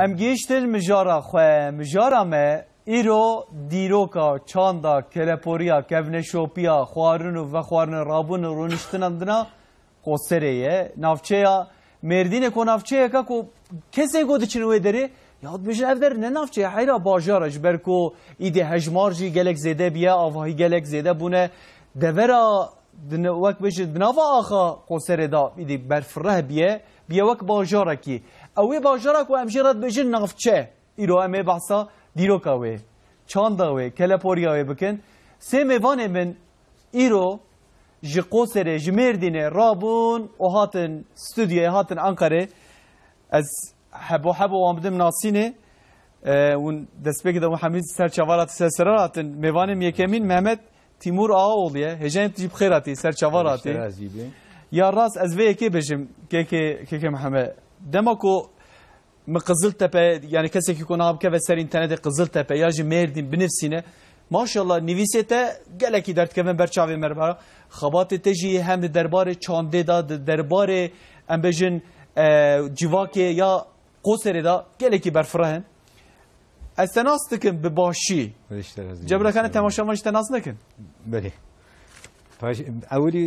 ام گیشتن مجارا خواه مجارا ما ایرو دیروکا چاندا کلپوریا کونشوپیا خوارن و خوارن رابون رونشتن دنا قصریه نافچه مردین کو نافچه کا کو کسی کو دچنوی داری یاد بیشتر افدر نه نافچه حیرا باجارش برکو ایده هجمارجی گلک زده بیا آواهی گلک زده بونه دورا وقت بیشتر دنوا آخا قصری دا ایده برفره بیا وقت باجاره کی اوی باجاره کو امجرات بیشتر نافچه ایرو امه بحثا دیروکاوی چانداوی کلپوریاوی بکن سه میوان من ایرو جی قصری جمردینه رابون و هاتن استودیو هاتن انقره از حبو وامدم ناسینه ون دسپیک دا محمد سرچوارات سرسراتن میوانم یکمین محمد تیمور آقا اولیه هجان تجیب خیراتی سرچواراتی یا راست از وی کی بجم که محمد دماکو قزل تپه yani کسی که کنه که سر اینترنت قزل تپه یا جی مردین بنفسینه ماشاءالله نویسیته گلکی درد که من برچاوی مربارا خبات تجی هم درباره چانده دا درباره ام بجن جواکی یا قصری دا گلکی برفرهن استناس دکن به باشی جبرا کنه تماشا ماش تناس نکن بله اولی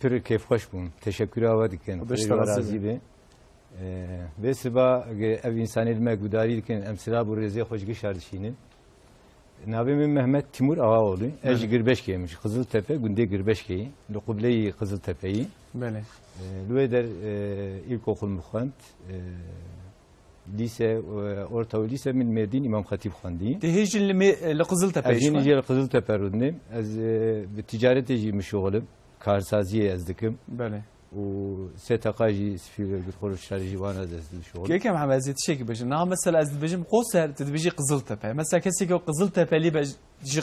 پر کیف خوش بون تشکر آوادی کن راضی به ve siba ev insanı ilme gudari diken emsila bu reze hoşgi şardişinin Nabim Mehmet Timur Ağaoğlu ej Girbeşke'ymiş Kızıltepe Günde Girbeşke'yi Lukubleyi Kızıltepe'yi Böyle Lüveder İlkokul Muhant lise orta lise min Merdin İmam Hatip Xandi Tehicil li Kızıltepe Tehicil Kızıltepe rudnim az ticaret ejiymiş şoğlum karsaziye ezdikim Böyle و ستقاجي في الخروج الشارجي وانا دز شغل كيف محمد زيد شيء بيجي نعم مثلا از بيجي قصر تبيجي قزلتبه مثلا كسي كو قزلتبه لي بيجي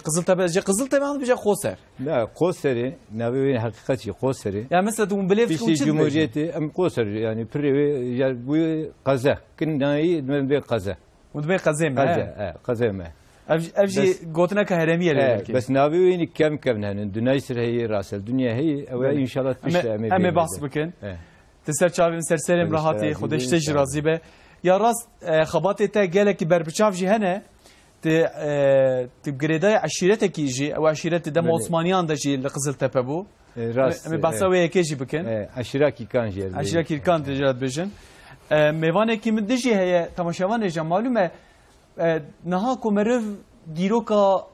قزلتبه عم بيجي قصر لا قصري نبي حقيقتي قصري يعني مثلا تقوم بليف في جمهوريتي ام قصر يعني بري بو قزا كنا من بي قزا ودبي قزيمه قزيمه افجي قوتنا كهرميه بس نابي وين كم هن الدنيا سر هي راس الدنيا هي او ان شاء الله تشتغل امي بحث بكن تسر چاوين سرسرم راحتي خودش تج راضي به يا راس خباتي تا قالك بربچاف جي هنا تبغريدا عشيرتك يجي او عشيرت دم عثمانيان دجي لقزلتبه بو راس امي بحثوي كيجي بكن عشيراكي كان جير عشيراكي كان تجات بجن ميوانه كي مدجي هي تماشاوان جا معلومه نها کومرو دیروکا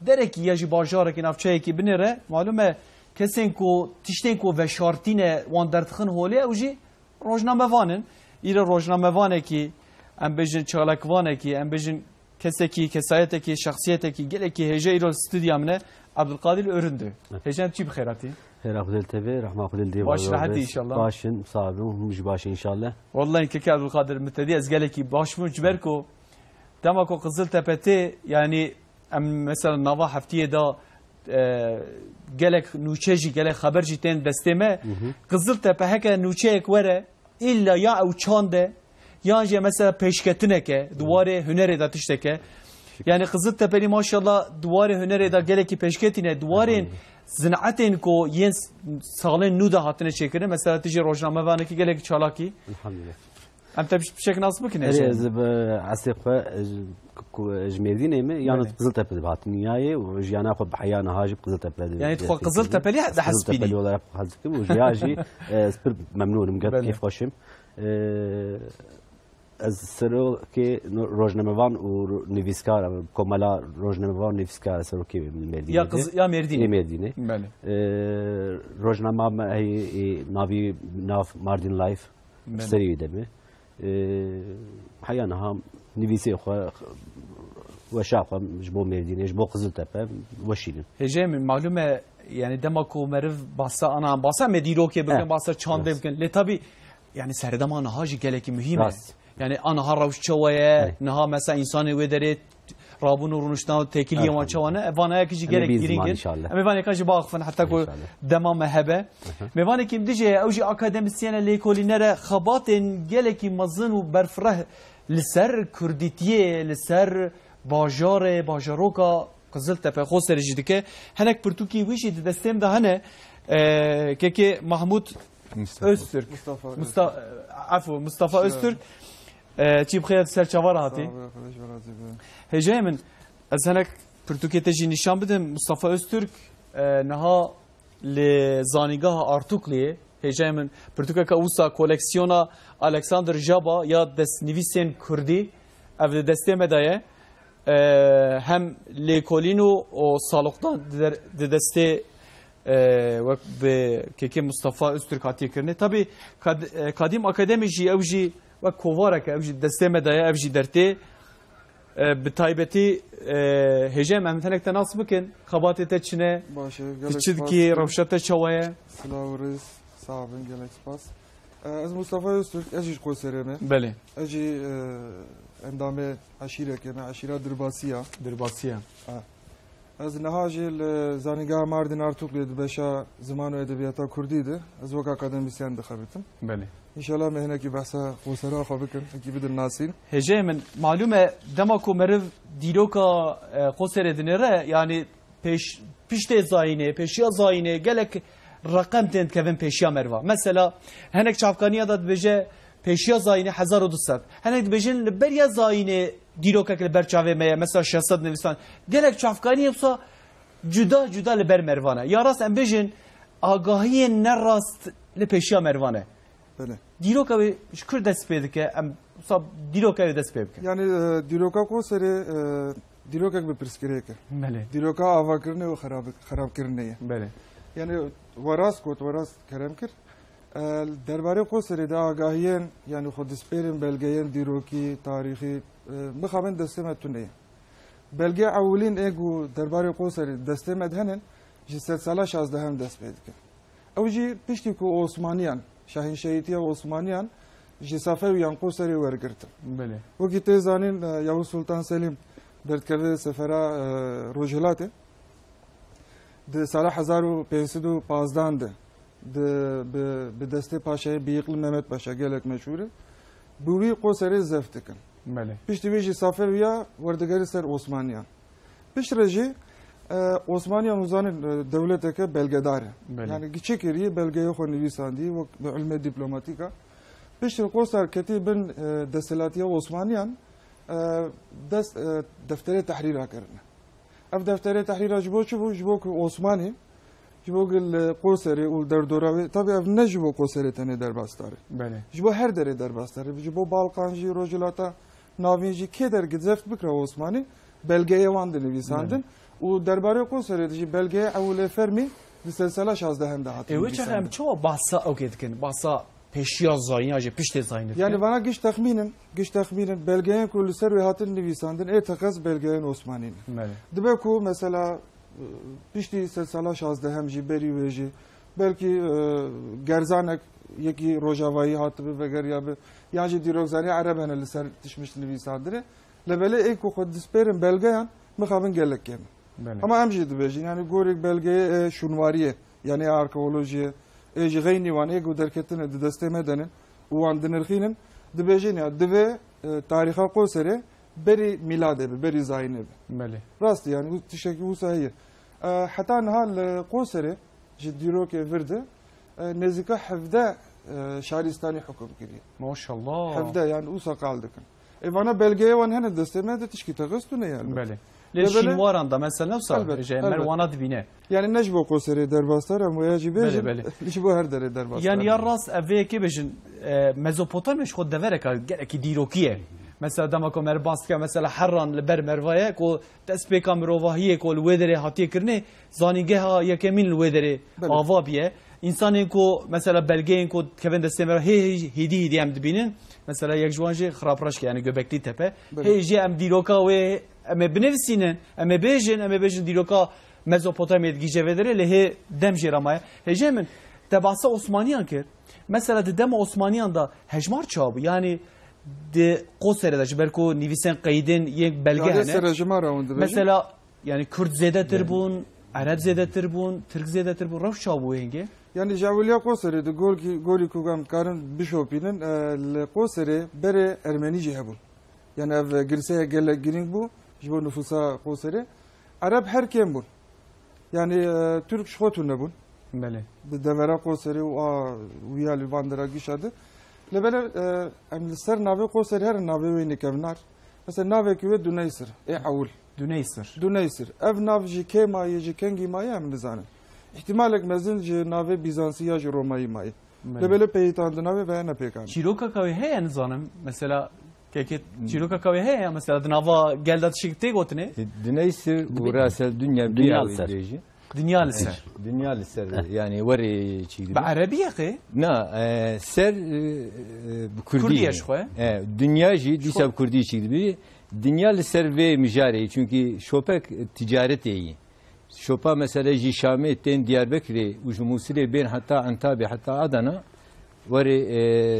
درکی یا جی باجاره که نافچه کی بنره معلومه کسین کو تشتین کو و شارتینه وان درتخن هولی او جی روزنامه وانن ایره روزنامه وانه کی ام بجن چالک وانه کی ام بجن کسی کی کسایت کی شخصیت کی گله کی هجه ایرو استودیامنه عبدالقادر öründü. هجه چی بخیراتی؟ خير أخذ التبي رحمة أخذ الدي باش راحتي إن شاء الله باشن صعب ومش باش إن شاء الله والله إنك عبدالقادر متدي أزجلك ki باش مجبركو دماغو قزلتبه يعني مثلا نوا هفتيه دا گلک نوچهجی گلک خبرجی تن دستمه قزلتبه هکه نوچهک وره الا یا او چانده یا جه مثلا پیشکتونه که دواره هنری دا تشتکه yani Kızıltepe'li maşallah duvarı hüneri da geleki peşketine duvarın zinaatın ko yens sağlen nuda hatine çekirir mesela tici rojname vanaki geleki çalaki Elhamdülillah أنت بشكل ناس بكنه إذا عسيق جميردين يعني قزلتبه بهات نياي وجيانا أخذ بحيانا هاجي قزلتبه يعني تخو قزلتبه ليه ده حسبيني قزلتبه ولا حسبي وجياجي سبر ممنون مقد كيف خوشم از سرو که روزنامه‌وان و نویسکار کاملا روزنامه‌وان نویسکار سرو که مردینه یا مردینه مردینه بله روزنامه هی ناف ماردین لایف سری دمه حیانا هم نویسی خو و شاق جبو مردینه جبو قزلتبه وشینن هجه معلومه yani demek o merv basa ana basa mediroke bugün basa çande bugün le tabi yani serdama nahaji geleki mühim yani ana haravş çavaya naha mesela insanı vedere rabun urunuştan tekiliye ma çavana evana yakıcı gerek giringin ama evana yakıcı bağfın hatta ko dema mehebe mevana kim diye avcı akademisyen lekolinere xabaten geleki mazın u berfrah liser kurditiye liser bajaroka Kızıltepe xoserici dike henek Pirtuki wişi destem de hane keke Mahmut Öztürk Mustafa Öztürk چی بخیر سر چوار هاتی هجای من از هنک پرتوکیت جی نشان بدم مصطفی öztürk نها لزانیگاه آرتوکلیه هجای من پرتوکه که اوسا کولکسیونا الکساندر جابا یا دست نویسین کردی اف دسته مدایه هم لیکولینو و سالوقتان دسته وقت به که مصطفی öztürk هاتی کرنه طبی کادیم اکادمی جی او جی و کوواره که اوجی دسته مدایه اوجی درته به تایبتی هجه مهمتنک تناس بکن خباتی تچنه تچید کی روشته چوایه سلاورز صعبن گلک سپاس از مصطفی öztürk اجی قوسرمه بله اجی اندامه عشیره که عشیره درباسیه از نهاجی زانیگاه ماردن آرتوکلی دبشا زمان و ادبیاتا کردی ده از وقت اکادمیسیان دخبتم بله انشالله مهنه کی بحثا قوسرا خو بکن کی بدن ناسین هجه من معلومه دماکو مرو دیروکا قوسر دنره yani peşte zayine peşya zayine gelek rakam tend kevin peşya merva mesela henek çavkaniya da beje peşya zayine 1200 henek bejin berya zayine دیروکا که برچاوه میه مثلا 600 نویسان گلک چافکانی بسا جدا لبر مروانه یا راست ام بجن آگاهی نراست لپیشیا مروانه بله دیروکا به شکر دست پیدا که ام بسا دیروکا دست پیدا yani دیروکا کو سری دیروکا به پرسکریه که بله دیروکا آوا کرنه و خراب کرنه بله yani varas kerem kir درباره قصری دا آگاهیان یعنی خود سپیرن بلگیان دیروکی تاریخی مخابن دستمتونه بلگه اولین ایگو درباره قصری دستمت هنن جسد سالا 16 هم دست پید کن او جی پشتی که عثمانیان شاهین شهیدی عثمانیان جسافه و یان قصری ورگرتن بله وقتی تیزانین یاو سلطان سلیم درد کرده سفره روجلاته ده سال 1515 ده به دسته پاشای بیقل محمد پاشا گلک مشهوره بوی قصری زفت کن بله پیش ویجی سافر ویا وردگاری سر عثمانیان پیش رجی عثمانیان وزان دولت که بلگداره yani چکری بلگه خو نویساندی و به علم دیپلماتیکا پیش قصر کتی بن دستلاتی عثمانیان دست دفتر تحریر کردن اف دفتر تحریر جبو عثمانی جبو قصری و در دوره طبعا نه جبو قصری تنه در باستاره بله جبو هر دره در باستاره جبو بالقانجی روجلاتا ناوینجی که در گذفت بکره عثمانی بلگه وان نویساندن و درباره قصری جی بلگه اول فرمی سلسله 16 هم دهات اوه چه هم چه بحثا اوکید کن بحثا پیشیا زاین یا پیشت زاین yani bana giş tahminen belgeyen kurulu ser ve hatın nivîsandın takaz belgeyen Osmanîn. Dibe ku mesela pişti selsala 16 hem jî berî ve jî belki gerzanek yekî rojavayî hatıbı ve geryabe ya jî dîrokzanî Arab hene li ser tişmiş nivîsandire lebele ku xwe disperin belgeyan mixabin gelek kem. Ama em jî dibêjin yani gorek belgeye şunwariye yani arkeolojiye eji gayni wan ego derketine de deste medenin wan dinirxinin dibêjin ya dibe tarixa qosere beri milade beri zayine beli rast yani bu tişeki bu sahiye hatta nahal qosere jiddiro ke virde nezika hafda şaristani hukum kiriye maşallah hafda yani usa kaldıkın bana belgeye wan hene deste mede tişki tagıstune yani beli leşin varanda mesela sadece merwana dibine yani necbo qosere derbastar ama yacibe beli bu her dere derbastar yani ya rast evki bejin Mezopotamya خود دورك کی دیروکیه مثلا دما کو مرباست که مثلا حران لبر مروایه کو تسبیکا مروواهیه کو الودره هاتی کرنه زانیگه ها یکمین الودره آوابیه انسانی کو مثلا بلگه کو کبن دستمر هیدی هم دبینن مثلا یک جوانجی خرابراش که یعنی göbekli tepe هیجی ام دیروکا و ام بنفسینن ام بیژن دیروکا مزوپوتامیا گیجه ودره له دم جرامای هیجی من تبعث Osmaniyan kir mesela de demo Osmaniyan da hejmar çabı yani de qosere da belko nivisen qaydin yek belge hene mesela yani Kürt zedetir bun Arap zedetir bun Türk zedetir bun rav çabı henge yani javliya qosere de goli kugam karın bişopinin le qosere bere Ermenice hebul yani ev girseye gele giring bu jibo nüfusa qosere Arap her kim bun yani Türk şotun ne bun بله devera qoseri u ya livandera gişadı لبلا ام السر نافي قوسر هر نافي وين كمنار مثلا نافي كوي دونيسر اي عول دونيسر اف ناف جي كيما يجي كنجي ماي ام نزانه احتمالك مازن جي نافي بيزانسيا جي روماي ماي لبلا بيتان نافي فانا بيكان چیروکا کوي هي نزانم مثلا كيكي چیروکا کوي هي مثلا دنافا geldat şikte gotne دنيسر وراسل دنيا بيجي دنيا لسر يعني وري شيء بعربية خي؟ نا سر بكردية شوي دنيا جي دي سب كردي شيء بي دنيا لسر في مجاري çünkü شوبك تجارتي شوبا مثلا جي شامي تين دياربكري وجموسلي بين حتى انتابي حتى ادنا وري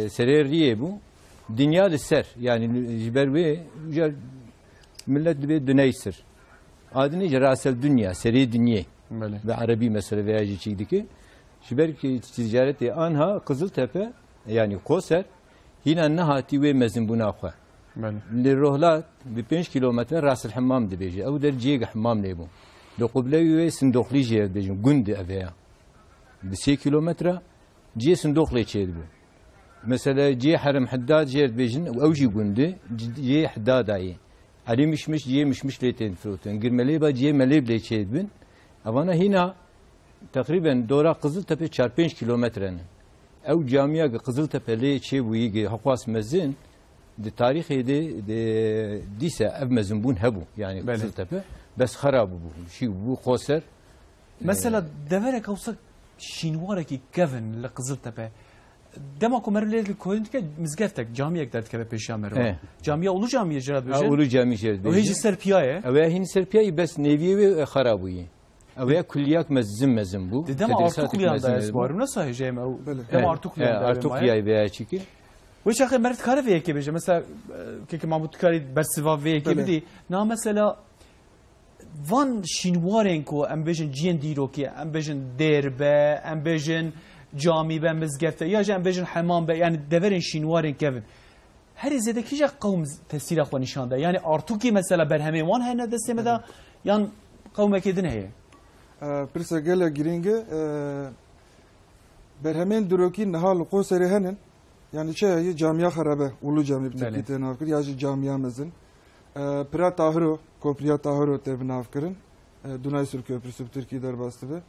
سريريه بو دنيا لسر يعني جبروي ملت بي دنيسر adını cerasel dünya seri dünya ve Arabi mesela veya çiğdi ki şibelki ticareti anha Kızıltepe yani Koser yine nahati ve mezin bunakha للرهلات ب 5 kilometre راس الحمام دي بيجي او درجيق حمام ليبو لو قبله وي صندوقلي جي بيجي غند افيا ب 6 kilometre جي صندوقلي تشيدبو مثلا جي حرم حداد جي بيجن او جي غند جي حداد اي علي مش جي مش ليتين فروتن girmeli ba جي ملي بلي تشيدبن avana hina takriben dora Kızıltepe 5 kilometrenin ev camiye Kızıltepe'li çevuyi hakwas mezin de tarihi de dise ev mezin bun hebu yani Kızıltepe bes harabu bu şey bu koser mesela deverek olsa şinvara ki Kevin le Kızıltepe dema kumerli koyun ki mizgeftek camiye derdik ve peşamer camiye ulu camiye cerad böje ulu camiye cerad o hiç serpiye ve hin serpiye bes neviye ve harabuyi Avya kulliyat mezin bu. Dedem artık kulliyanda esbarım nasıl hecem o? Dedem artık kulliyanda. Artık kulliyay veya çiki. Ve şahı mert kare ve ki beje mesela ki Mahmut Kari bersiva ve ki bidi. Na mesela van şinwaren ko em bejin ciyen diro ki em bejin derbe em bejin cami be mezgefte ya em bejin hamam be yani deverin şinwaren kevin. Her izedeki ja kavm tesir xwa nişanda. Yani artık ki mesela berheme wan hene destemede yan kavmek edin heye. Pirsa gele giringe berhemen duroki nahal qoseri henin yani şey camiye harabe ulu cami bitekite navkir ya camiye mezin pira tahiro kopriya tahiro te navkirin Dunay Sur Köprüsü Türkiye derbastı be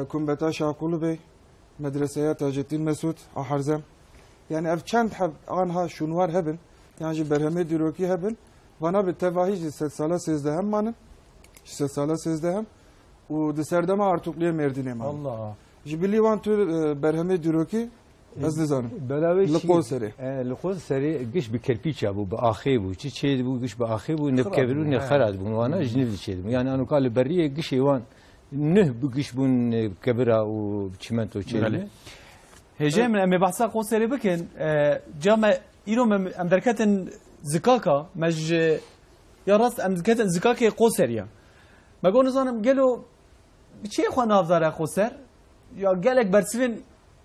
kumbeta Şakulu Bey medreseye Taceddin Mesut Aharzem yani ev çend hab anha şunvar hebin yani berheme duroki hebin bana bir tevahic sala sezde hem manın sala sezde hem و دسردما ارتوقلیه مردینه ما الله جبلی وان تو برهمه دیروکی از نزانم لقو سری لقو سری گش بکرپیچ ابو با آخی بو چی بو گش با آخی بو نبکبرو نه خراد بو وانا جنیل چید yani انو قال بریه گش ایوان نه بو گش بون کبرا و چمنتو چید هجه من ام بحثا قو سری بکن جامع ایرو ام درکتن زکاکا مج یا راست ام درکتن زکاکه قو سریه مگه نزانم گلو چی خو نافزاره خوسر یا گلک برسوین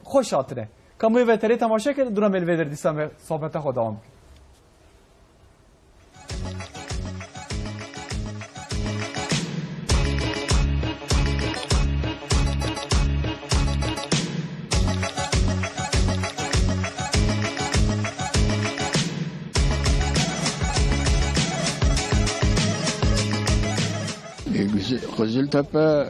خوش خاطره کاموی وتری تماشا کرد دورم ال ودر دیسم صحبت خود دوام Kızıltepe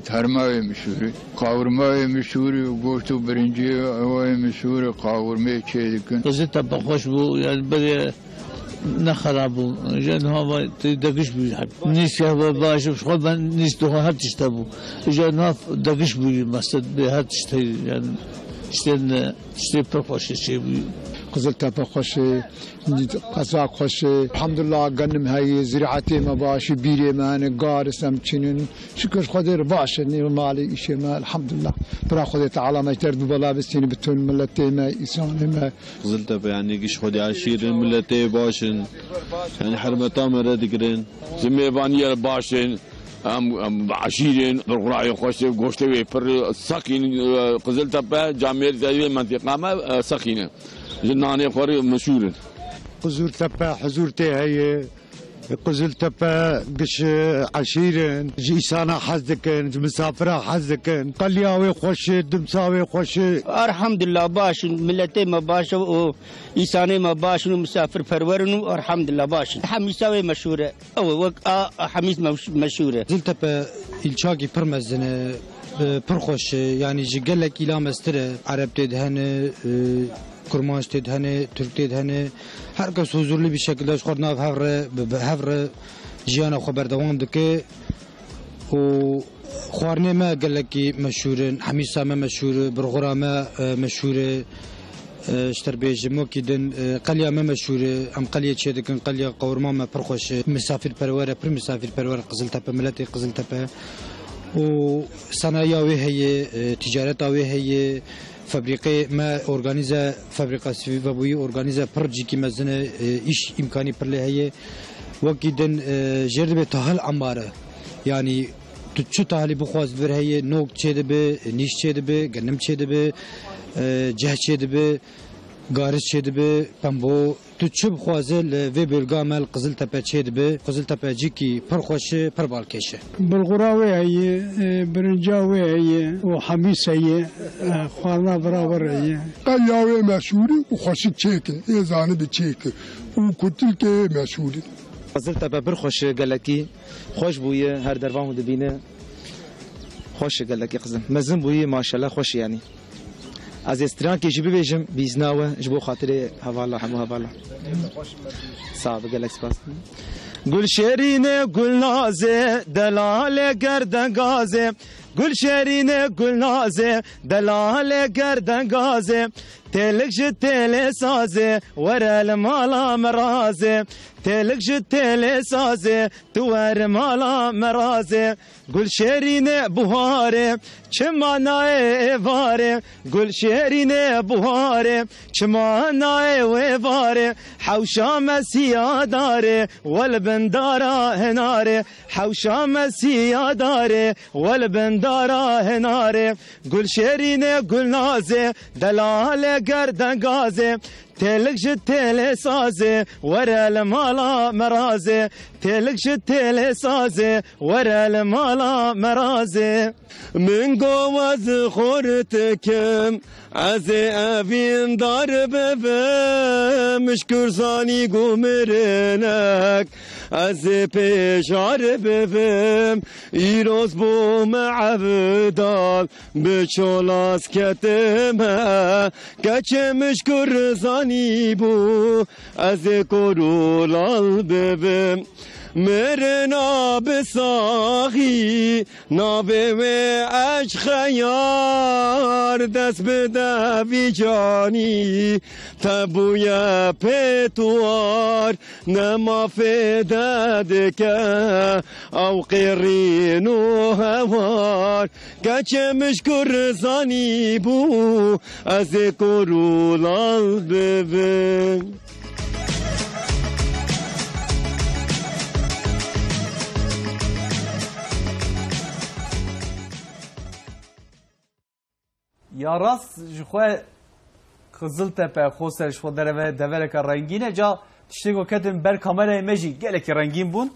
tarımaya meşhur, kavurmaya meşhur, goştu birinci havaya meşhur, kavurmaya çeydikin. Kızıltepe hoş bu, yani böyle ne harap bu, yani hava dakış bu, nişe hava başı, şu ben nişte her işte bu, yani dakış bu, mesela her işte yani işte hoş şey bu. Kızıltepe hoşu, Kazak hoşu, elhamdülillah ganım hayi, ziraati mabaşı, biremani, garisem çinin, şükür kadir başı, nirmali işime, elhamdülillah. Bırak Kudü Teala mecder bala bestini bütün milletime, İslam'ime. Kızıltepe yani giş Kudü aşirin, millete başın, yani hürmetam redikrin, zimebaniye başın, عشيرين بالقراءة خوشة قوشتوي فر ساكين قزلتبة جامعة زي منطقة ما ساكينة جناني قري مشهور قزلتبة حزورتي هي قزلتبه قش عشيرن جيسانا حزكن مسافرة حزكن قلياوي خوش دمساوي خوش الحمد لله باش ملتي ما باش وإنساني ما باش ومسافر فرورن الحمد لله باش حميساوي مشهورة أو وق حميس مشهورة قزلتبه الشاقي برمزن برخوش يعني جقلك إلى مستر عرب تدهن کرمانش تدهنه ترک تدهنه هر کس حضورلی به شکل داشت خورد ناف هفر جیانا خو بردوام دکه و خوارنه ما گلکی مشهورن حمیسا ما مشهور برغرا ما مشهور اشتر بیج موکیدن قلیا ما مشهور ام قلیا چه دکن قلیا قورما ما پرخوش مسافر پرواره پر مسافر پرواره قزلتپه ملت قزلتپه و صنایع وی هي تجارت وی هي فابریکه ما ارگانیزه فابریکه سوی و بوی ارگانیزه پرجی کی مزنه ایش امکانی پر له هي وکیدن جربه تهل عماره يعني تشو تهلی بخواز ور هي نوک چه به نیش چه به گنم چه به جه چه به گارش چه به پمبو تشو بخوازل و بلگامل قزل تپه چه به قزل تپه جی کی پر خوشه پر بالکشه بالغراوي هي برنجاوي هي وحميس هي خوارنا برابر هي قلياوي مشهوري وخوش تشيك يزاني بتشيك وكتلك مشهوري قزل تپه بر خوش گلکی خوش بويه هر دروان دبینه خوش گلکی قزم مزن بويه ماشاءالله خوش يعني از استران که جبی بیجم بیزناوه جبو خاطر حوالا همو حوالا صعب گلک سپاس گل شیرینه گل نازه دلال گردن گازه گل شیرینه گل نازه دلال گردن گازه تلک جتل سازه ورل مالا مرازه تلک جتل سازه توار مالا مرازه گل شیرینه بهاره چمانای واره گل شیرینه بهاره چمانای واره حوشا مسیح داره والبندارا هناره حوشا مسیح داره والبندارا هناره گل شیرینه گل نازه دلال گردن گازه تلک جتل سازه ورل مالا مرازه تلک جتل سازه ورل مالا مرازه من گواز خورتکم از اوین دار ببم مشکر زانی گمرنک از پیشار ببم ایروز بوم عبدال بچولاس کتمه گچه مشکر زانی بو از کرولال ببم مرنا بساخی نابه و اش خیار دست بده بی جانی تبوی پتوار نما فده دکه او قیرین و هوار گچه مشکر زانی بو از کرولال ببین یا راست جخواه خزل تپه خوسترش خود دره دورک رنگینه جا تشتیگو کتن بر کامره مجی گلک رنگین بون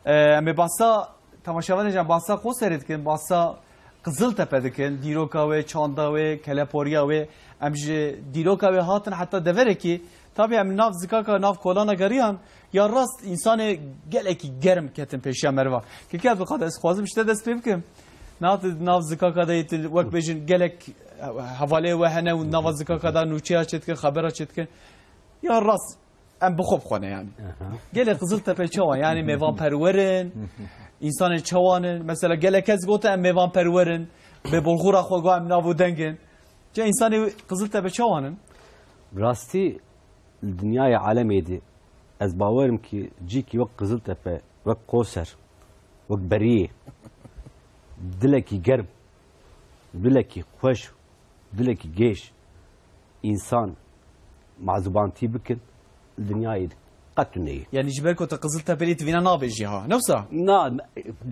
امی باسا تماشاوانه جا باسا خوسترید کن باسا قزل تپه دکن دیروکاوه چانداوه کلپوریاوه امجی دیروکاوه هاتن حتی دورکی طبعا ام ناف زکاکا ناف کولانا گریان یا راست انسان گلکی گرم کتن پیشیا مروا که که بخواد از خوازم شده دست بکم ناف زکاکا دایت وقت بیشن گلک حواله وهنه و ناف زکاکا دا نوچیا چت که خبره چت که یا راست ام بخوب خونه یعنی گلک قزل تپه چوان یعنی میوان پرورن انسان چوانن مثلا گلک از گوته ام میوان پرورن به بلغورا خوگا ام ناو دنگن جا انسان قزل تپه چوانن راستی دنیای عالمی دی از باورم که جی کی وقت قزل تپه وقت قوسر وقت بریه دلکی گرم دلکی خوش دلکی گیش انسان معذوبانتی بکن دنیای قطع نیه یعنی جبر کو تقزل تپلیت وینا نابجی ها نفسه نه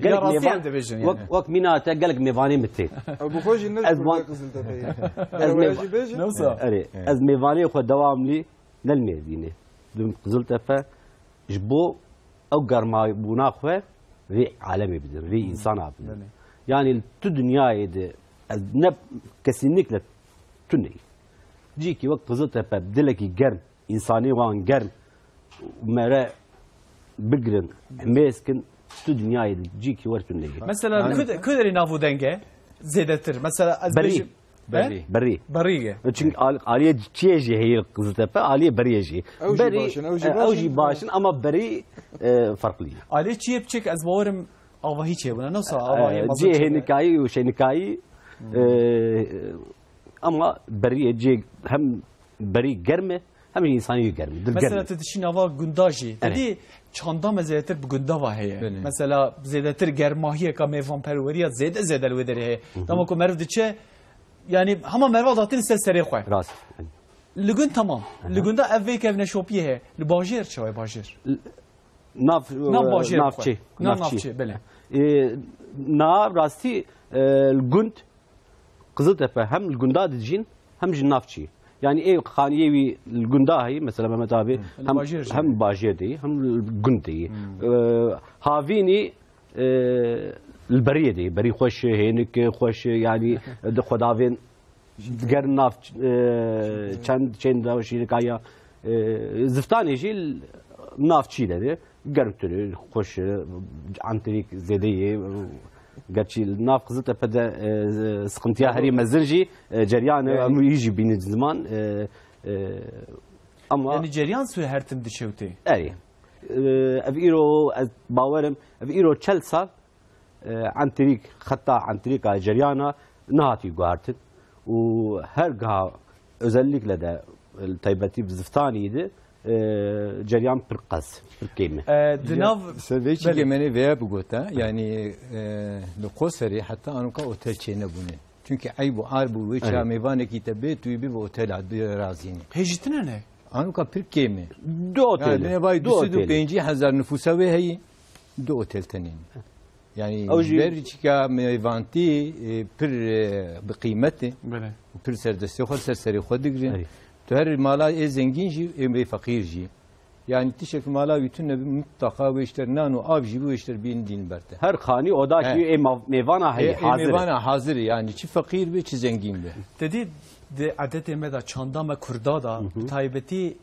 قالك ميفان وقت مينا قالك ميفاني متي ابو خوش الناس قزل تپه نفسه از ميفاني خو دوام لي للمدينه قزل تپه جبو او گرما بونا خو وی عالمي بدن وی انسان بدن يعني تو دنياي ده ne kesinlikle tüney. Ciki vakt kızıta bedileki germ, insani van germ, mere bigrin, meskin, tu dünyayı ciki var tüney. Mesela köderi navu denge zedetir. Mesela بري برية çünkü aliye çiğji heyil kızıtepe aliye beriyeji evji başın ama beri farklı aliye çiğ çek az bağırım ama hiç buna nasıl ama cihe nikayi ve şey nikayi ama beriye hem beri germe hem insani germe mesela tedişin hava gündaji dedi çanda mezeyetir bu gündava heye mesela zedetir germahiye ka mevan perveriya zede elvederi heye ama ko merv diçe yani hama merve adatın ise seri xoy. Rast. Lügün tamam. Lügün de evve kevne şopiye he. Li bajir çay bajir. Navçı. Navçı bele. Nav rasti lügün Kızıltepe hem lügünda dijin hem jinnavçı. Yani ev khaniyevi lügünda hay mesela Mehmet abi hem bajir değil hem lügün değil. Havini البريه دي بري خوش هينك خوش يعني خداوين دقر ناف چند وشي كايا زفتاني جي ناف چي dedi gertürü خوش antirik zedeye gerçi naf Kızıltepe'de sıkıntıya her mezirci ceryanı yiji bin zaman ama yani ceryan su her tim dişevti eri eviro باورم eviro çelsal عن طريق خطة عن طريق جريانة نهاتي قارتن وهر قها özellikle de taybeti biziftaniydi ceryan pırqas pırkeme. Dinav seveci gemeni veya bu gota yani lukoseri hatta anuka otel çene bunu. Çünkü ay bu arbu ve çamevane kitabe tüybi ve otel adı razini. Hecitine ne? Anuka pırkeme. Do otel. Yani ne bay 250,000 nüfusa ve heyi do otel tenin. يعني بريتشكا ميفانتي بير بقيمته وبير سردستي خل سرسري خد دغري تهر مالا زنجين جي ام فقير جي يعني تشك مالا يتن متقا ويشتر نانو اف جي ويشتر بين دين برته her khani oda ki mevana hay hazır mevana hazır yani çi fakir ve çi zengin be dedi de adet emeda çanda me kurda da taybeti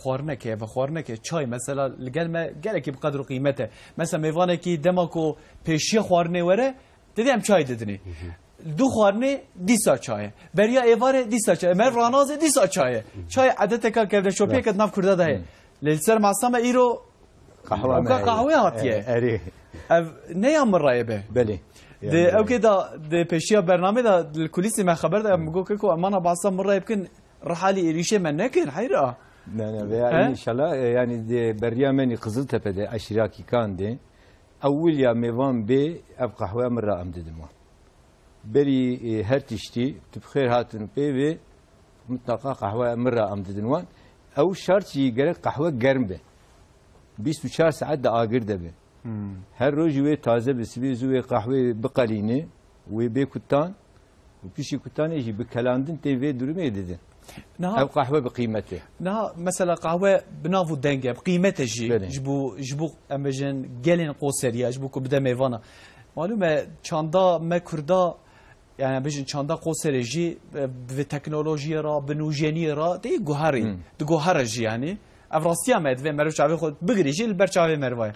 خورنکه و خورنکه چای مثلا لگلمه گلکی به قدر و قیمته مثلا میوانه کی دماکو پیشی خورنه وره دیدم چای ددنی دو خورنه دیسا چای بریا ایواره دیسا چای مر راناز دیسا چای چای عادت کا کبر شوپی کد ناف کرده ده للسر معصم ایرو قهوه هاتیه اری نه ام رایبه بله ده او كده ده پیشیا برنامه ده الكوليسي ما خبر ده مگو كو امانه بعصم مره يمكن رحالي ريشه منكن حيره Yani veya inşallah yani Beryamen Kızıltepe'de aşiraki kandı. Avul ya mevan be ev kahve mırra am dedim o. Beri her tişti tübkhir hatun be ve mutlaka kahve mırra am dedim o. Ev şartı gerek kahve germ be. 24 saat de agir de be. Her roz ve taze besibiz ve kahve bqalini ve be kutan ve pişi kutan eji be kalandın te ve durumu ededin. أو قهوة بقيمته. نها مثلا قهوة بنافو دنجة بقيمته جبو أمجن جلين قوسرية جبو كبدا ميفانا. معلومة چاندا ما كردا يعني بيجن چاندا قوسري جي بتكنولوجيا را بنوجيني را دي جوهري دي جوهر جي يعني أفراسيا ما يدفع مرو شعبي خود بقري جي البر شعبي مرواي.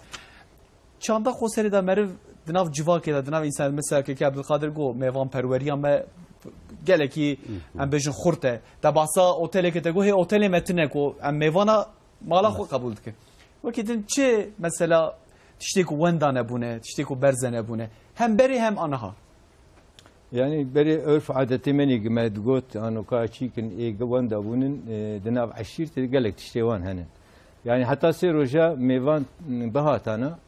چاندا قوسري دا مرو دناف جوا كده دناف إنسان مثلا كي عبد القادر جو ميفان پروريا ما geleki em bejin xurte da basa oteleke te gohe otele metine ko em mevana mala xo kabul dikin wekî din çi mesela tiştê ku wenda nebûne tiştê ku berze nebûne hem berê hem anaha yani berê örf adetê menî me digot anoka çîkin ê wenda bûnin di nav eşîrtê gelek tiştê wan henin yani heta sê roja mêvan bihatana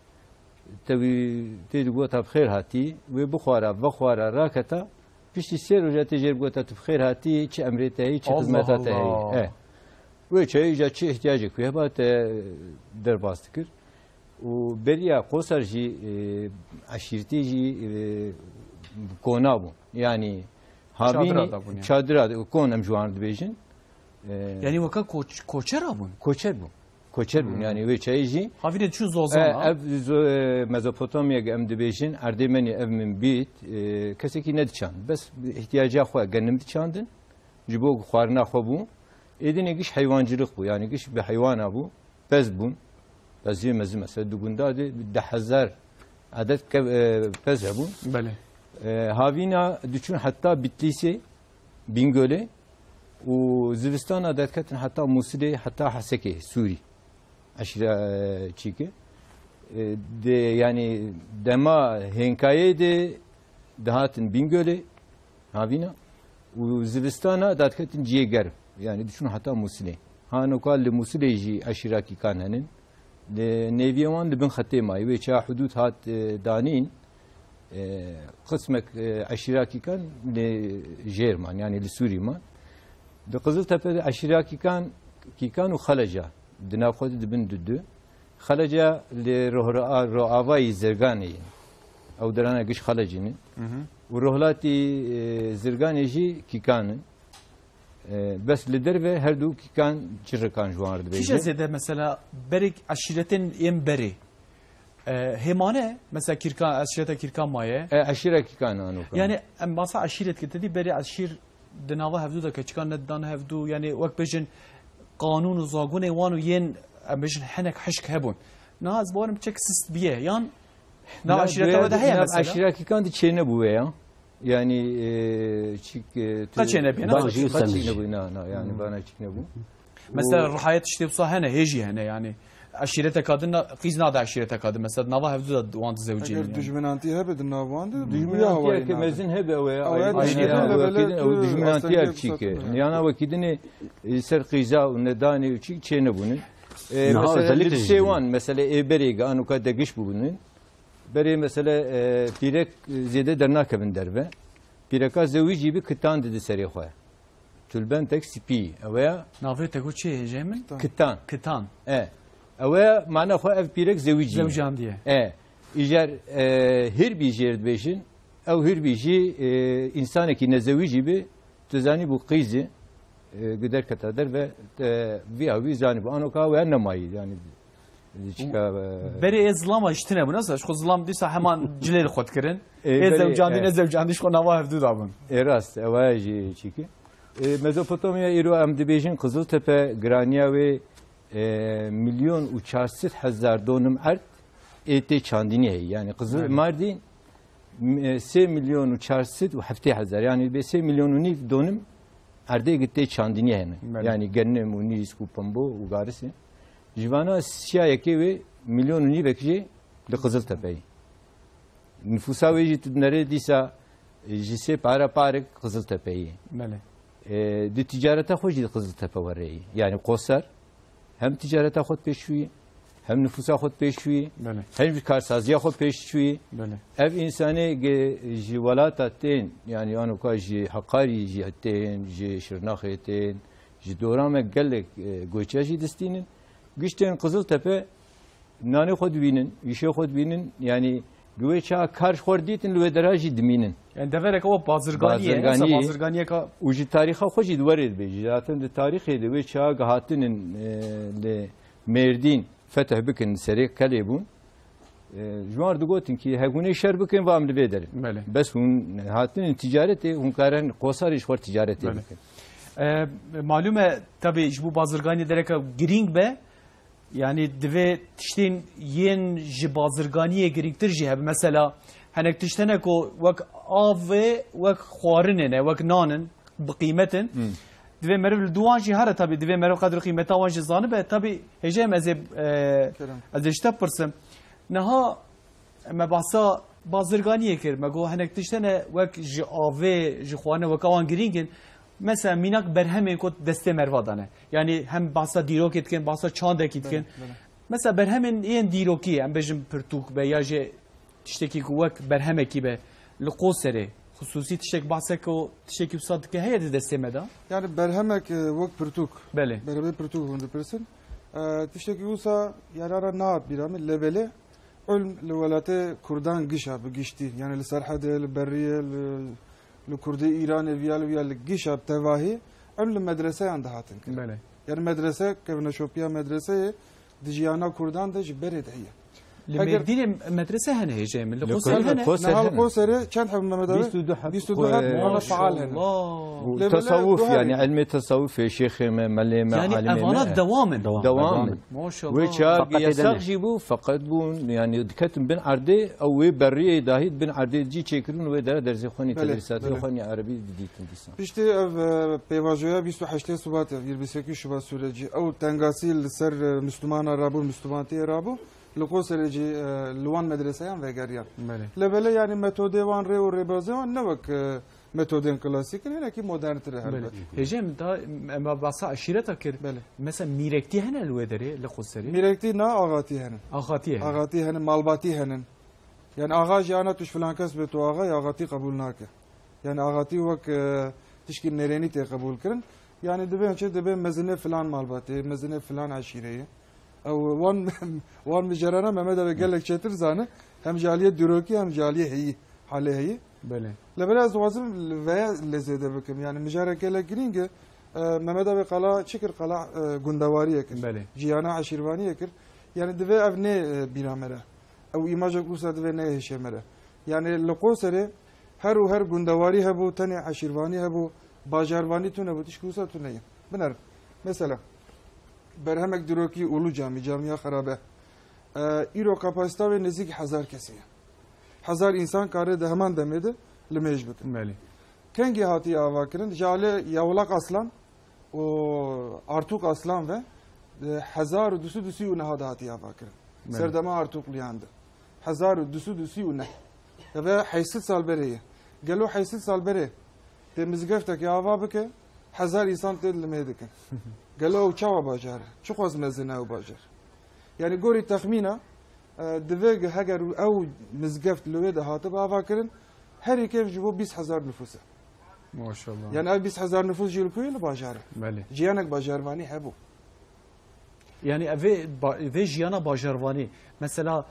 tevî tê digot ev xêr hatî wê bixwara vexwara raketa pişti ser hoca tecrübe götürdü bxêr hatî çi emrete hî çi hizmeta te hî wê çayê ja çi ihtiyacı ku heba te derbas dikir û beriya qosar jî eşîrtê jî kona bûn yani havînî çadira kon em ji wan dibêjin yani weka koçer bûn koçer bûn koçer bun yani ve çayıcı havine çu zozan ev Mezopotamya em dibêjin erdêmenî ev min bît kesekî nediçan bes ihtiyaca xwe genim diçandin ji bo xwarina xwe bû êdînê giş heywancılık bû yani giş bir heywana bû pez bûn peziyê mezin mesela du gundadê 10,000 adet pez hebûn havîna diçûn heta Bitlisê Bingölê û zivistana derketin heta Musilê heta Hesekê Sûrî aşira çîkê de yani dema henkayê de dahatin Bingölê havîna û zivistana derketin Ciyêger yani düşün heta Musilê hanoka li Musilê jî aşirakî kan henin neviyê wan dibin xetê mayî wê ça hudûd hat danîn qismek aşirakî kan li Jêrman yani li Sûrî man di Qiziltepe'de aşirakî kan kîkan û Xeleca di nav xwe de dibin du Xeleca li roavayî Zirganê ye ew derana giş Xelecînin û rohlatî Zirganê jî kîkanin bes li derve her du kîkan çirrekan ji wan re dibêje. Kişe zêde mesela berek aşiretin em berê hemane mesela kirkan aşireta kirkan maye aşire kîkan anoka yani em basa aşiret ketedî berê aşir di nava hevdû da keçikan nedan hevdû yani wek bêjin qanûn û zagonê wan û yên em bêjin hinek hişk hebûn na ez barim çek sist biye yan na aşireta we de heye mesela aşire kîkan di çêne bûye ya yani çik kaçene biye na yani bana çikne bu mesela ruhayet işte bu hene heji hene yani aşirete kadın qiz nada aşirete kadın mesela nava hevdû da wan zevcîn eger dijminantî hebe di navan de dijminantî ke mezin hebe we dijminantî ev çike yana wekidine ser qiza û nedanê çik çêne bunun mesela li şêwan mesela berê anuka degiş bunun berê mesela pîrek zêde dernakevin derve pîreka zewî jî bi kitan didi serê xwe tulbentek spî ew ya navê te got çê hêje min kitan ew mana xwe ev pîrek zewî jî zewcan diye îjer hirbî jêr dibêjin ew hirbî jî însanekî nezewî jî bi tu zanî bû qîzê gider keta derve vîya wî zanî bû anoka we nemayî yani berê ê zilama îştine bû nas xwe zilam dîsa heman cilê li xwe dikirin ê zewcan dî ne zewcan dî xwe nava hevdû dabin rast ew jî çîkî Mezopotamya îro em dibêjin Qiziltepe giraniya wê milyon û 400,000 donum erd ê tê çandînî heye yani Qizil Mardîn 3 milyon û 470,000 yani 3 milyon û nîv donum erdê gittê çandînî hene yani gennim û nîsk û pembo û garisê jivana siyayekê wê milyon û nîvek jî li Qiziltepeyê nüfusa wê jî tu nerê dîsa ji sê para parek Qiziltepeyê di ticareta xwe jî di Qiziltepe wereyê yani Qoser hem ticareta xwe pêşçûyî hem nüfusa xwe pêşçûyî hem karsaziya xwe pêşçûyî ev însanê ji welata tên yani anoka ji Heqarî jî tên ji Şirnaxê tên ji doramek gelek goçe jî distînin giştên Qiziltepe nanê xwe dibînin îşê xwe dibînin yani güve ça kar xwerdîtin li wê dera jî dimînin yani deverek o bazirganiye û ji tarîxa xwe jî werê dibêjî zaten di tarîxê de wê ça gihatinin li Mêrdîn feteh bikin serê kelê bûn ji wan digotin ki hegûnê şer bikin ve em li vê derin bes hûn hatinin ticaretê hûn karin Qosarê ji xwe ticaretê bikin malum e tabii ji bu bazirganiye dereka giring be yani divê tiştên yên ji bazirganiye girîngtir jî hebe mesela henek tiştenek o wek av ve wek xwarinê ne wek nanin bi qîmetin divê meriv li duwan jî here tabii divê meriv qedr qîmeta wan jî zanibe tabii hêje ez ê ji te pirsim niha me behsa bazirganiye kir me got henek tiştene wek ji avê ji xwarinê wek wan girîngin mesela minak berhemên ku destê merva dane yani hem bahsa dîrokê dikin bahsa çandekî dikin mesela berhemên yên dîrokî em bêjin pirtûk be ya jê tiştekî ku wek berhemekî be li Qoserê xusûsî tiştek bahsek o tiştekî wisa dike heye di destê me da yani berhemek wek pirtûk belê berhemê pirtûk hûn dipirsin tiştekî wisa yarara na bîramî lebelê ölm li welatê Kurdan gişa bi giştî yani li Serhedê li Berriyê li Kurdê İranê viya li gişa tevahî em li medreseyan dihatin belê yani medrese kevneşopiya medreseyê dijiyana Kurdan da ji berê de heye. Limerdînê medrese hene hêjê min li Qoserê hene. Nihal Qoserê çend heb Mehmet abi? 22 heb ona faal hene. تصوف يعني علم التصوف يا شيخ ملي ما يعني أفانات دوام ما شاء الله وشاب يساق جيبو فقط بون يعني كتم بن عردي او بريه داهيد بن عردي جي çekirun ve derzi xoni tedrisat xoni arabi diditin disan. İşte ev pevajoya 28 Şubat 28 Şubat süreci ev tengasil ser Müslüman Arabu Müslümanti Arabu لقو سرجي لوان مدرسة ve geriyan. Lebele yani metode van re o rebaze van ne bak metodin klasik ne ki modern tere her. Hecem da ama basa aşiret akir. Mesela mirekti hene lüvederi laqo seri. Mirekti na ağati hene. Ağati hene malbati hene. Yani ağa jana tuş falan kas betu ağa ağati kabul nake. Yani ağati vak tişkin nereni te kabul kırın. Yani deben çe deben mezine falan malbati mezine falan aşireye. او وان مجرانا محمد ابي قال لك شتر زانه هم جاليه دروكي هم جاليه هي حاله هي بله لبلا زوازم veya lezede bakım yani mücarekele giringe Mehmet abi qala çikir qala gundavari yakir ciyana aşirvani yakir yani deve evne biramera او imaja kusa deve ne heşemera yani lokosere her gundavari hebu tane aşirvani hebu bajarvani tune bu tişkusa tune benar mesela برهمک دروکی اولو جامعه خرابه ایرو کپاسیته و نزدیک 1000 کسیه 1000 انسان کاره ده همان دمیده لمیج بکن بله کنگی هاتی آوا کرن جاله یاولق اصلان و ارتوق اصلان و 1200 و نهاد هاتی آوا کرن سردما ارتوق لیانده 1200 و نه و 8 سال بریه گلو 8 سال بره temizgeftek آوا بکه 1000 insan ted لمیده کن قالوا تشوا باجار شو قوز مزنا وباجر يعني قوري تخمينه دفاق هجر او مزقفت لويدا هاتب افاكرن هري كيف جبوا 20000 نفوسه ما شاء الله يعني 20000 نفوس جيل كويل باجار بله جيانك باجرvani هبو يعني افي جيانا باجرvani مثلا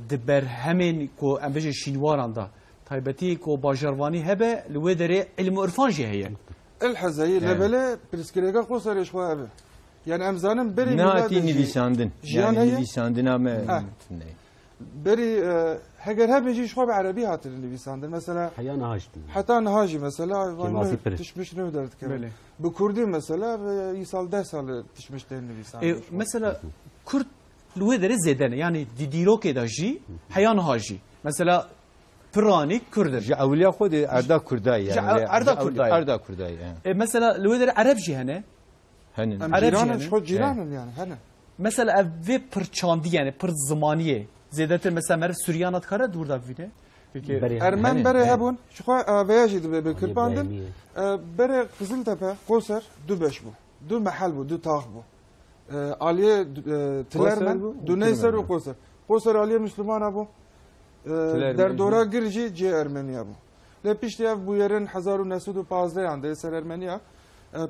دبر همين كو ام بيجي شينواران دا تايبتي كو باجرvani هبه لويدري علم عرفان جي هي الحزاي لبله برسكريغا قصر شخوا ابي يعني امزانم بري ناتي نيفيساندن يعني نيفيساندن ama بري هجر هبجي شخوا بعربي هات نيفيساندن مثلا حيان هاجي حتى نهاجي مثلا تشمش نو درت كمان بكردي مثلا يسال 10 سال تشمش نيفيساندن مثلا كرد لويدر زيدن يعني ديروك داجي حيان هاجي مثلا براني كردر اولياء خود اردا كرداي يعني اردا كرداي مثلا لويدر عربجي هنا عربجي شو جيران يعني هنا مثلا في برچاندي يعني پر زمانيه زيادتر مثلا مر سوريانات كاره دور دا فيده ارمن بره هبون شو فياجي بكرباندن بره قزلتبه قصر دو بش بو دو محل بو دو تاخ بو عليه تلرمن دو نيسر و قصر عليه مسلمان ابو در دوره گرجی جه ارمنیا بو لی پیشتی اف بو یرن 1915 انده سر ارمنیا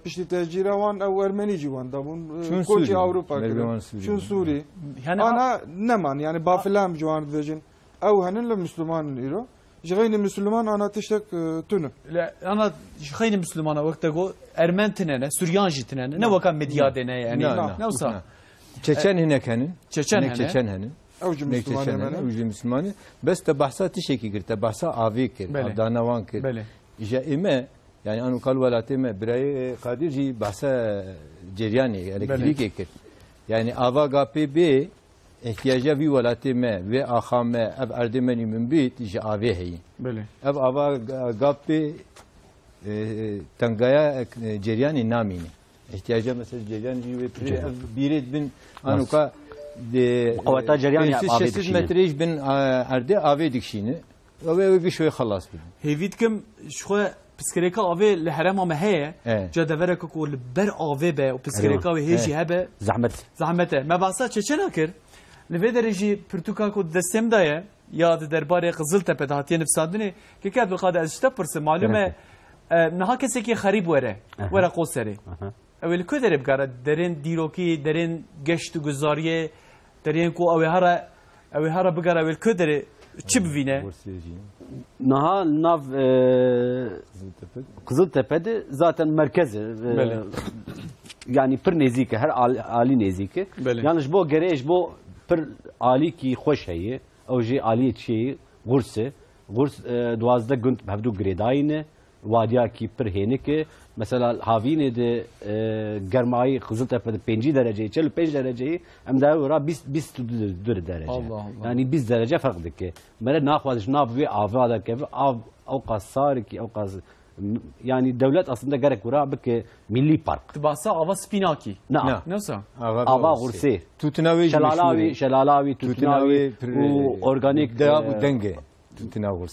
پیشتی تجیره وان او ارمنی جوان دابون کوچی اوروپا کرد چون سوری انا نمان يعني بافلام جوان دجن او هنن لمسلمان ایرو جغين مسلمان انا تشتك تونو لا انا جغين مسلمان وقت جو ارمن تنene سوريان جتنene ne vaka medyadene yani ne olsa Çeçen hene kenin Çeçen hene اوج مسلمانه اوج مسلمانه بس تبحثا تشكي كر تبحثا عافي كر دانوان كر جائمه يعني انو قال ولاتمه براي قادر جي بحثا جرياني الكتريكي كر يعني افا غابي بي احتياجا في ولاتمه و اخامه اب اردمني من بيت جافي هي اب افا غابي تنغايا جرياني ناميني احتياجا مثلا جرياني بيريد بن انو قوات جريان يا ابي 6 متريج بن ارده ابي دكشينه او bir şoy خلاص بن هيفيدكم شو بسكريكا افي الحرام ما هي جدفرك كل بر افي به وبسكريكا هيجي هبه زحمته ما باسا چچناكر لفيدرجي برتوكا كو دسم دايه ياد درباري قزلتپه دهاتي نفساندني كي كاد بقاد اشتبرس معلومه نها کسی که خریب وره قوسری اول کو درب گاره درین دیروکی درین گشت و گزاریه درین کو اوه هر بگاره اول کو دره چی ببینه نها ناف Kızıltepe'de zaten merkezi yani pir nêzik e her alî nêzik e yani ji bo gerê ji bo pir alîkî xweş heye ew jê aliyê çiyê Gurs e Gurs 12 gund hevdû girêdayî ne wadiyakî pir hênik e mesela havînê de germayî Qiziltepe de 5 dereceyê 45 dereceyê em de wira 22 derece yani 20 derece ferq dike me naxwaz ji nav vê ava de keve av ew sarikî ew yani devlet aslında gerek wira bike milli park Tibasa ava spinakî Nasıl? Ava Gursê şelalawî tutunawî û organik û dengê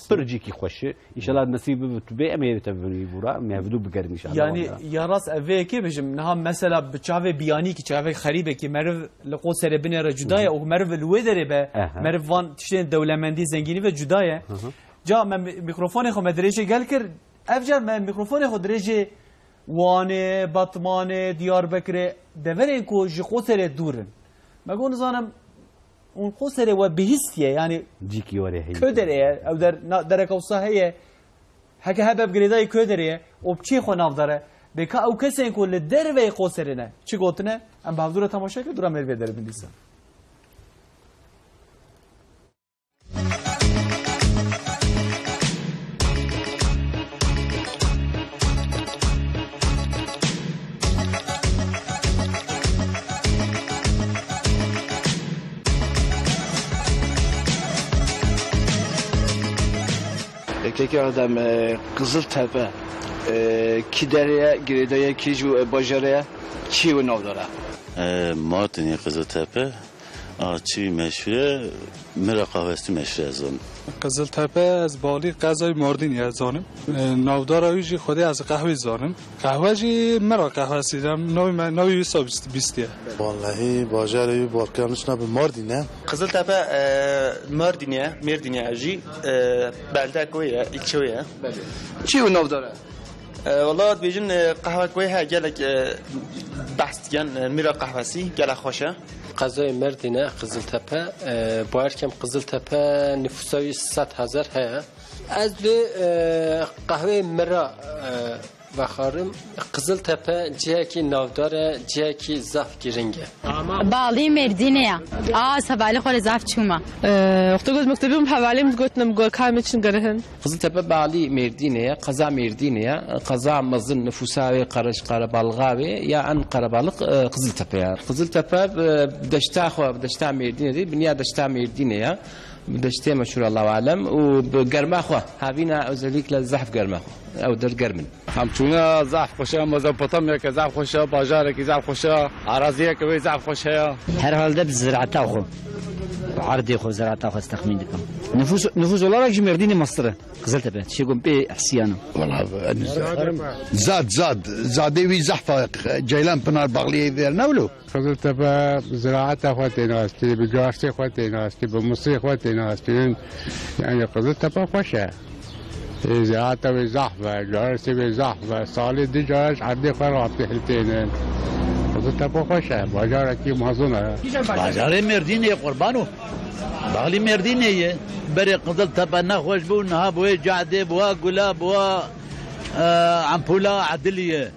Pırcıki xoşu. İnşallah nasip bu be emeği tevni bura mevdu bigerin inşallah. Yani yaras evve ki bijim naha mesela bçave biyani ki çave xaribe ki merv lqo serebine re cudaya o merv lwedere be merv van tişten devlemendi zengini ve cudaya. Ja men mikrofonu xo medreje gelkir evcar men mikrofonu xo derece Wane, Batmane, Diyarbakır deverin ko ji qo sere durun. Megon zanım اون قصره و بهستيه يعني جيكي وري هي كدريه او درك وصاهيه هكا هبب جريداي كدريه وبچي خو نافداره بكا او كسين كل دروي قصرنا چي گوتنه ام بهدوره تماشا که دورم مر بدر بنديسا Tekrar adam Kızıltepe ki dereye girdiğe ki ju bajaraya çi ve navdara. Mardin'e Kızıltepe çi meşhur mera kahvesi meşhur azon. Kızıltepe az bali qazay Mardin'e zanım. Navdara uji xode az qahve zanım. Qahveci mera kahvesi dam noy bistiye. Vallahi bajarayı barkanışna bir Mardin'e. Kızıltepe Mardin'e aji belde koya ilçeye. Çi ve navdara. Vallahi bejin qahve koya gelek bahsgen mera kahvesi gelek xoşa. Qazay Mardin'e Kızıltepe bu erkem Kızıltepe nüfusa 100,000 heye. Az de qahve mera Vaxarım Kızıltepe cihaki navdara cihaki zaf giringe. Bağlı Mardin'e. Sabahlı xore zaf çuma. Oxtagöz mektebim havalim gotnam gorkam için garahin. Kızıltepe bağlı Mardin'e, qaza Mardin'e, qaza mazın nüfusavi qaraş qarabalğavi ya an qarabalık Kızıltepe. Kızıltepe dışta Mardin'e, dünya dışta Mardin'e. دشته مشهور الله عالم و گرما خو هاوینا özellikle زحف گرما او در گرمن همچونه زحف خوشه مزاپوتامیا که زحف خوشه باجاره که زحف خوشه اراضیه که زحف خوشه her halde biz ziraata خو عرضی خو ziraata خو استخمین دکم nüfus olarak Mardin'e Mısır'ı Kızıltepe şeygum be ihsiyana زادوی زحف جیلان پنار باغلی ver نولو Kızıltepe ziraata خو تیناستی بجارسی خو تیناستی بمصری خو تیناستی yani Kızıltepe خوشه زراعة وزحفة جارسي وزحفة صالي دي جارش عدي خراب تحلتين Kızıltepe خوشه باجاركي مهزونة باجار مرديني قربانو باغلي مرديني بري Kızıltepe نخوش بو نها بوي جعدي بوا قلا بوا عمبولا عدلية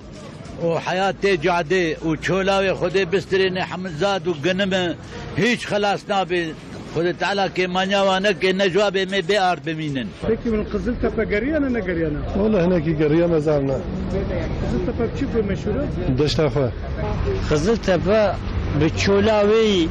وحياتي جعدي وشولاوي خدي بستريني حمزات وقنمة هيش خلاص نابي خذ تعالى كمانيا وانا كنجواب مي بيار بمينن. Peki من Kızıltepe قريانة ne قريانة؟ والله هناك قريانة زارنا. Kızıltepe بشو مشهورة؟ دشتافة. Kızıltepe بچولاوي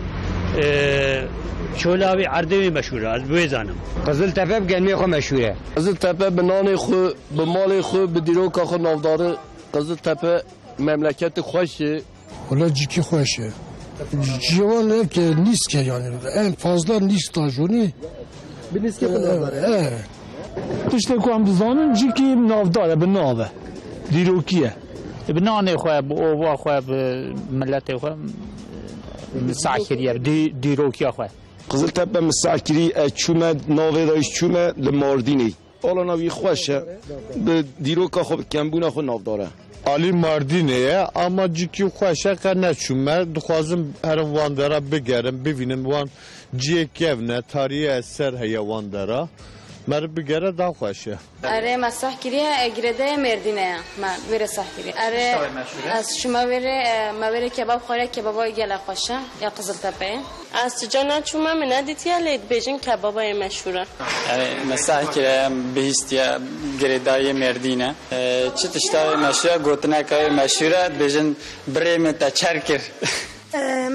عردوي مشهورة از بويزانم. Kızıltepe gelmeye xo meşhure. Kızıltepe binanı xo, bimali xo, bidiroka xo navdarı. Kızıltepe memleketi xoşi. Valla ciddi xoşi. Civan ki niske yani en fazla nis tajuni. Bir niske kadar var. İşte kuam bizanın ciddi navdara bir nave. Dirokiye. بنانه خواه با خواه ملت خواه مساکریه دیروکیا خواه Kızıltepe misakiri çüme navedayış çüme lemardini. Olana bir xoşe be diroka xo kembuna xo navdara. Ali Mardin'e ama ciddi xoşe kana çüme duxazım her vandara begerim bevinin van ciyekevne tarihi eser heye vandara. مر بگره دا خوشه اره مسح کریه گرده مردینه ما وره صح کریه اره از شما وره کباب خوره کبابای گله خوشه یا قزل تپه از جانا چوما من ندیتیا لید بیجن کبابای مشهوره اره مسح کریه بهیستیا گردای مردینه چه تشتای مشهوره گوتنه که مشهوره بیجن بریم تا چرکر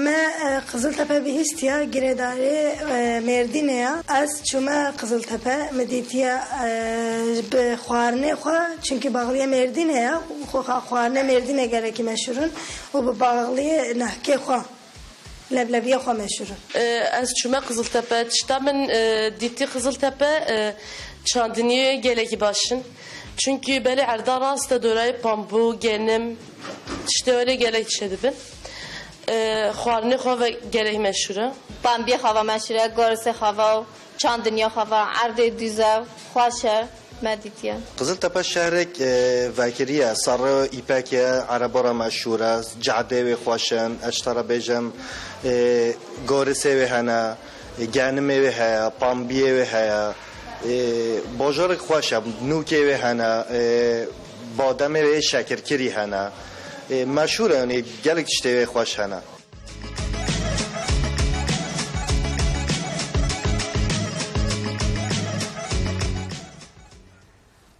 ما قزلتپه بهیستیا گرداری مردینه از چوما قزلتپه مدیتیا به خوارنه خوا چونکه باغلی مردینه خوارنه مردینه گره که مشهورن و به باغلی نحکه خوا لبلبیه خوا مشهورن از چوما قزلتپه تشتا من دیتی قزلتپه چاندنیه گله کی باشن çünkü böyle arda rasta dolayı pambu genim işte öyle gelek şedibin خوارنی خوا گله مشهوره پامبی خوا مشهوره گارس خوا چاندنیا خوا عرض دیزا خوشه مدیتیا قزلتپه شهرک وکریه سر ایپاکه عربارا مشهوره جعده و خوشن اشترا بیجم گارسه و هنه گنمه و هیا پامبیه و هیا باجار خوشه نوکه و هنه بادمه و شکرکری هنه مشهوره یعنی گلک تشتوی خوش هنه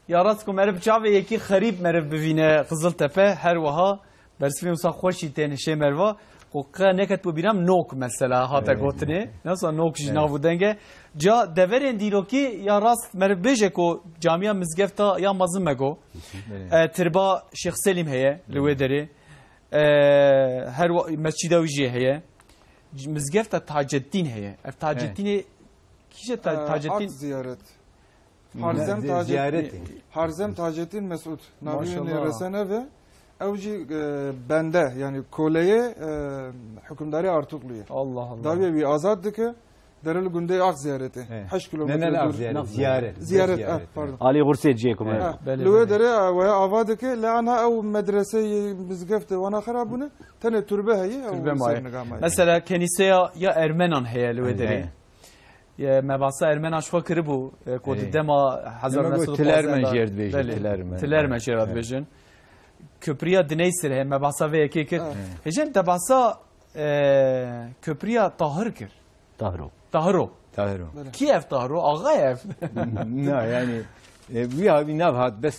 یا راست کو مرف چاوی یکی خریب مرف ببینه قزلتپه هر وها برسمی وسا خوشی تنشه مروا قوقا نکت ببینم نوک مثلا هاتا گوتنه نسا نوک جناو دنگه جا دورین دیروکی یا راست مرف بیجه کو جامعه مزگفتا یا مزم مگو تربا شیخ سلیم هیه لوی داره هر مسجد ویجی هیه مزگفتا تاجدین هیه تاجدین کیشه تاجدین زیارت Harzem Taceddin Mesut Nabi'nin resene ve evci bende yani koleye hükümdarı Artuklu'ya. Allah Allah. Davi bir azaddı ki derel günde ak ziyareti. 8 kilometre ziyaret. Pardon. Ali Gurseciyekum. Lüve dere ve avadı ki lana ev medreseyi bizgefte ve ana xarabune tane türbe heyi. Mesela keniseye ya Ermenan heye lüve dere. مباحث ارمن اشوا کری بو کود دما هزار نسل تلر مجرد بیشن کپریا دنیسر هم مباحث وی کی کر هجن دباسا کپریا طاهر کر طاهرو کیف طاهرو آقایف نه یعنی وی هاوی نبهات بس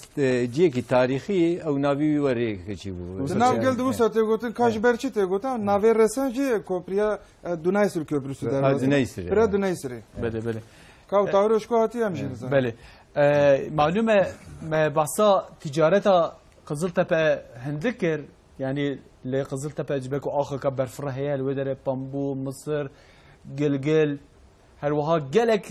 جیه کی تاریخی او ناوی وری کچی بو nav geldi bu saate gotin kaşberçi te gotin naver resenci kopriya Dunaysır köprüsü der. Dunaysır. Bira Dunaysır. Bele. Kav tavroş ko hati amjiniz. Bele. Malume basa ticareta Kızıltepe hendikir yani le Kızıltepe cibeko axı kaber frahiyel ve dere Pambu Mısır Gilgil her vaha gelek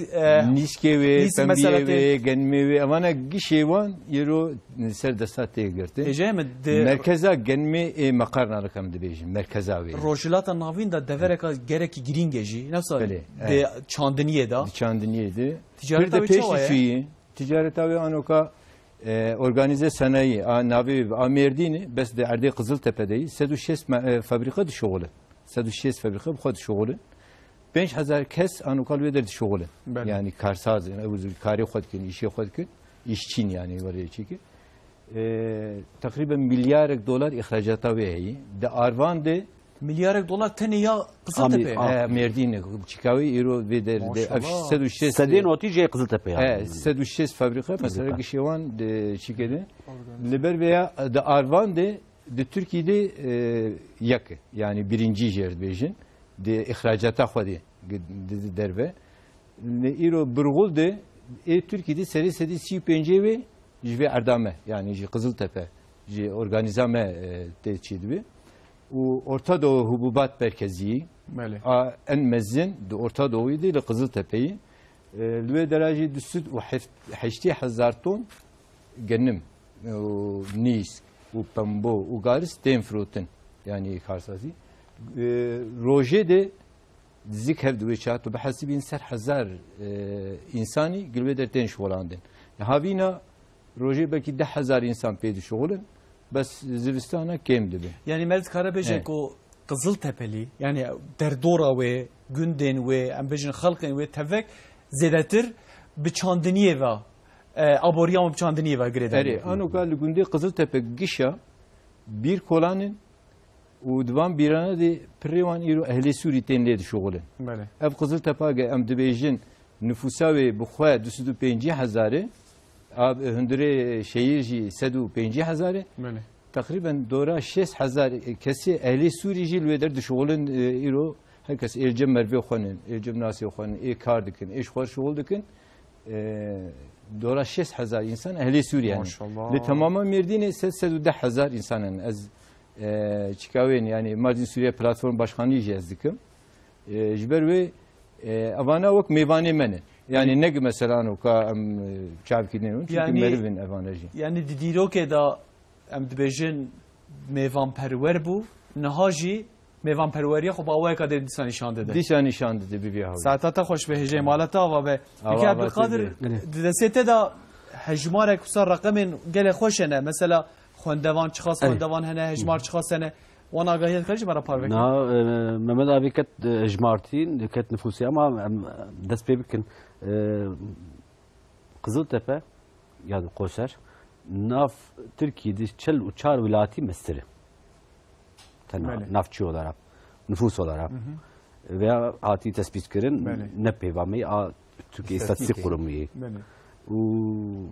niskeve pembiye genmevi amana gişevan yero ser desate girdi. Ecemet merkeza genme makarna rakam dibejim merkeza ve. Rojilata navin da devereka gerek giringeji nasıl de çandiniye da. Çandiniye de. Ticareta ve çavaya. Ticareta ve anoka organize sanayi navi amerdini bes de arde Kızıltepe'deyi 106 fabrika şoğulu. 106 fabrika bu kadar şoğulu. 5000 kes anukal ve derdi şoğulu. Yani karsaz yani bu kari xod kin işi xod kin işçin yani var ki takriben milyarek dolar ihracata ve iyi de arvan de milyarek dolar tane ya Kızıltepe merdine Çikavi euro ve derdi 106 sadin otice Kızıltepe yani 106 fabrika mesela gişevan de çikede liber veya de arvan de Türkiye'de yakı yani birinci yer bejin de ihracata xwedê derve îro birgul de Türkiye'de serî sî pêncê wê ji vê erdame yani ji Kızıltepe ji organizame tê çî dibe û Orta Doğu Hububat Merkezî en mezin de Orta Doğu'yê de li Kızıltepe'yê li wê derajî disud û 8,000 ton genim û nîsk û pembo û garis tên firotin yani karsazî روژه ده ذکر دوی چات و به حسب این 100,000 انسانی گلوی در تنش ولاندن هاوینا روژه بلکی 10,000 انسان پیدا شغلن بس زوستانا کم دبه yani Mert Karabejek o Kızıltepeli yani derdora ve günden ve ambejin halkın ve tevek zedetir بچاندنیه و ابوریام بچاندنیه و گریداری آنو که لگونده قزلتپه گیشا bir kolanın udvan birana de prevan iro ehli Suriye tenled şoğulun. Bale. Ev Kızıltepe em dibêjin nüfusa ve buxwe 250,000 ab hundre şehir jî 150,000 Bale. Takriben dora 6,000 kesi ehli Suriye jî lweder dişoğulun iro herkes elcem merve xwanin, elcem nasi xwanin, kar dikin, iş xwar şoğul dikin. Dora 6,000 insan ehli Suriye. Maşallah. Ve tamamen Merdin'e 110,000 insanın az çıkavên yani Mardin Suriye platform başkanlığı jezdikim. Jiber ve avana vak meyvane mene. Yani ne mesela o ka çavkinin çünkü yani, merivin avanajı. Yani diroke da em dibêjin meyvan perwer bu nihaji meyvan perweriye xo bawaya kader disan nişan dede. Disan nişan dede bir havi. Saatata hoş be hece malata va be. Peki Abdülkadir desete da hecmarek kusar raqamın gele xoşene mesela خوندوان چخاص خوندوان هنه هجمار چخاص هنه وانا آگاهیت کردی برای پاروک نه محمد abi ket hejmartin ket nüfusi ama dest pê bikin Kızıltepe yani Koser nav Türkiye'de çel û çar vilayetî mesire navçı olarak nüfus olarak veya hati tespit kirin ne peyvamı Türkiye İstatistik Kurumu û